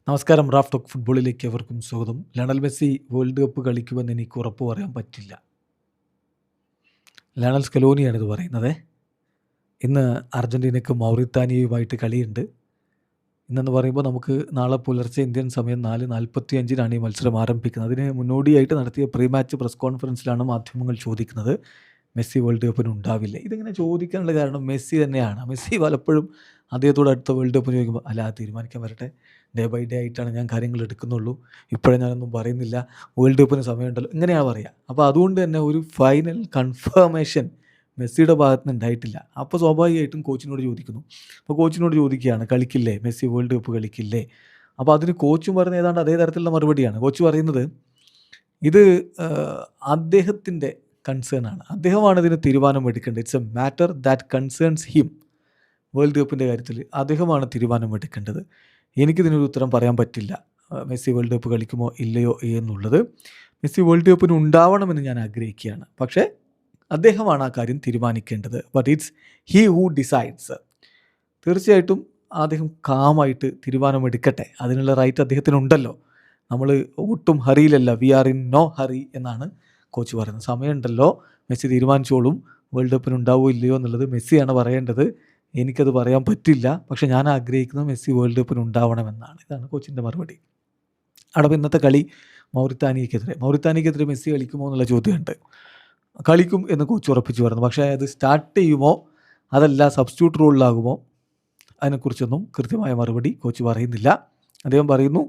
നമസ്കാരം. Raf talk ഫുട്ബോളിലേക്ക് എവർക്കും സ്വാഗതം. ലയണൽ മെസ്സി വേൾഡ് കപ്പ് കളിക്കുമെന്ന് എനിക്ക് ഉറപ്പ് പറയാൻ പറ്റില്ല. ലയണൽ സ്കലോനിയാണ് ഇത് പറയുന്നത്. ഇന്ന് അർജൻറ്റീനയ്ക്ക് മൗറിത്താനിയയുമായിട്ട് കളിയുണ്ട്. ഇന്നെന്ന് പറയുമ്പോൾ നമുക്ക് നാളെ പുലർച്ചെ ഇന്ത്യൻ സമയം 4:45 ഈ മത്സരം ആരംഭിക്കുന്നത്. അതിന് മുന്നോടിയായിട്ട് നടത്തിയ പ്രീ മാച്ച് പ്രസ് കോൺഫറൻസിലാണ് മാധ്യമങ്ങൾ ചോദിക്കുന്നത്, മെസ്സി വേൾഡ് കപ്പിന് ഉണ്ടാവില്ലേ? ഇതിങ്ങനെ ചോദിക്കാനുള്ള കാരണം മെസ്സി തന്നെയാണ്. മെസ്സി പലപ്പോഴും അദ്ദേഹത്തോട് അടുത്ത വേൾഡ് കപ്പ് ചോദിക്കുമ്പോൾ അല്ല തീരുമാനിക്കാൻ വരട്ടെ, ഡേ ബൈ ഡേ ആയിട്ടാണ് ഞാൻ കാര്യങ്ങൾ എടുക്കുന്നുള്ളൂ, ഇപ്പോഴേ ഞാനൊന്നും പറയുന്നില്ല, വേൾഡ് കപ്പിന് സമയമുണ്ടല്ലോ, ഇങ്ങനെയാണ് പറയുക. അപ്പോൾ അതുകൊണ്ട് തന്നെ ഒരു ഫൈനൽ കൺഫർമേഷൻ മെസ്സിയുടെ ഭാഗത്ത് നിന്ന് ഉണ്ടായിട്ടില്ല. അപ്പോൾ സ്വാഭാവികമായിട്ടും കോച്ചിനോട് ചോദിക്കുന്നു. അപ്പോൾ കോച്ചിനോട് ചോദിക്കുകയാണ്, കളിക്കില്ലേ മെസ്സി വേൾഡ് കപ്പ് കളിക്കില്ലേ? അപ്പോൾ അതിന് കോച്ചും പറയുന്ന ഏതാണ്ട് അതേ തരത്തിലുള്ള മറുപടിയാണ്. കോച്ച് പറയുന്നത് ഇത് അദ്ദേഹത്തിൻ്റെ കൺസേൺ ആണ്, അദ്ദേഹമാണ് ഇതിന് തീരുമാനം എടുക്കേണ്ടത്. It's a matter that concerns him. World കപ്പിൻ്റെ കാര്യത്തിൽ അദ്ദേഹമാണ് തീരുമാനം എടുക്കേണ്ടത്. എനിക്കിതിനൊരു ഉത്തരം പറയാൻ പറ്റില്ല, മെസ്സി വേൾഡ് കപ്പ് കളിക്കുമോ ഇല്ലയോ എന്നുള്ളത്. മെസ്സി വേൾഡ് കപ്പിന് ഉണ്ടാവണമെന്ന് ഞാൻ ആഗ്രഹിക്കുകയാണ്, പക്ഷേ അദ്ദേഹമാണ് ആ കാര്യം തീരുമാനിക്കേണ്ടത്. But it's he who decides. തീർച്ചയായിട്ടും അദ്ദേഹം കാമായിട്ട് തീരുമാനമെടുക്കട്ടെ, അതിനുള്ള റൈറ്റ് അദ്ദേഹത്തിനുണ്ടല്ലോ. നമ്മൾ ഒട്ടും ഹറിയിലല്ല, we are in no hurry എന്നാണ് കോച്ച് പറയുന്നത്. സമയമുണ്ടല്ലോ, മെസ്സി തീരുമാനിച്ചോളും, വേൾഡ് കപ്പിന് ഉണ്ടാവുമോ ഇല്ലയോ എന്നുള്ളത് മെസ്സിയാണ് പറയേണ്ടത്. എനിക്കത് പറയാൻ പറ്റില്ല, പക്ഷേ ഞാൻ ആഗ്രഹിക്കുന്നത് മെസ്സി വേൾഡ് കപ്പിന് ഉണ്ടാവണമെന്നാണ്. ഇതാണ് കോച്ചിൻ്റെ മറുപടി. അവിടെ ഇന്നത്തെ കളി മൗറിത്താനിയക്കെതിരെ മെസ്സി കളിക്കുമോ എന്നുള്ള ചോദ്യമുണ്ട്. കളിക്കും എന്ന് കോച്ച് ഉറപ്പിച്ചു പറഞ്ഞു. പക്ഷേ അത് സ്റ്റാർട്ട് ചെയ്യുമോ അതല്ല സബ്സ്റ്റിറ്റ്യൂട്ട് റോളിലാകുമോ അതിനെക്കുറിച്ചൊന്നും കൃത്യമായ മറുപടി കോച്ച് പറയുന്നില്ല. അദ്ദേഹം പറയുന്നു,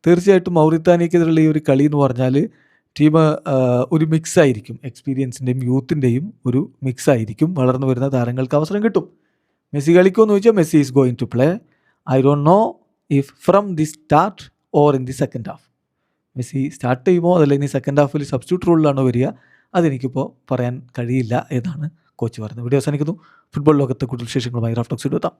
തീർച്ചയായിട്ടും മൗറിത്താനിയക്കെതിരെയുള്ള ഈ ഒരു കളി എന്ന് പറഞ്ഞാൽ ടീം ഒരു മിക്സ് ആയിരിക്കും, എക്സ്പീരിയൻസിൻ്റെയും യൂത്തിൻ്റെയും ഒരു മിക്സ് ആയിരിക്കും. വളർന്നു വരുന്ന താരങ്ങൾക്ക് അവസരം കിട്ടും. മെസ്സി കളിക്കുമോ എന്ന് ചോദിച്ചാൽ Messi is going to play. I don't know if from the start or in the second half. Messi start ചെയ്യുമോ അതല്ല ഇനി സെക്കൻഡ് ഹാഫിൽ സബ്സ്റ്റിറ്റ്യൂട്ട് റോളിലാണോ വരിക, അതെനിക്കിപ്പോൾ പറയാൻ കഴിയില്ല എന്നാണ് കോച്ച് പറയുന്നത്. വീഡിയോ അവസാനിക്കുന്നു. ഫുട്ബോൾ ലോകത്തെ കൂടുതൽ വിശേഷങ്ങളുമായി റാഫ് ടോക്സ് എത്താം.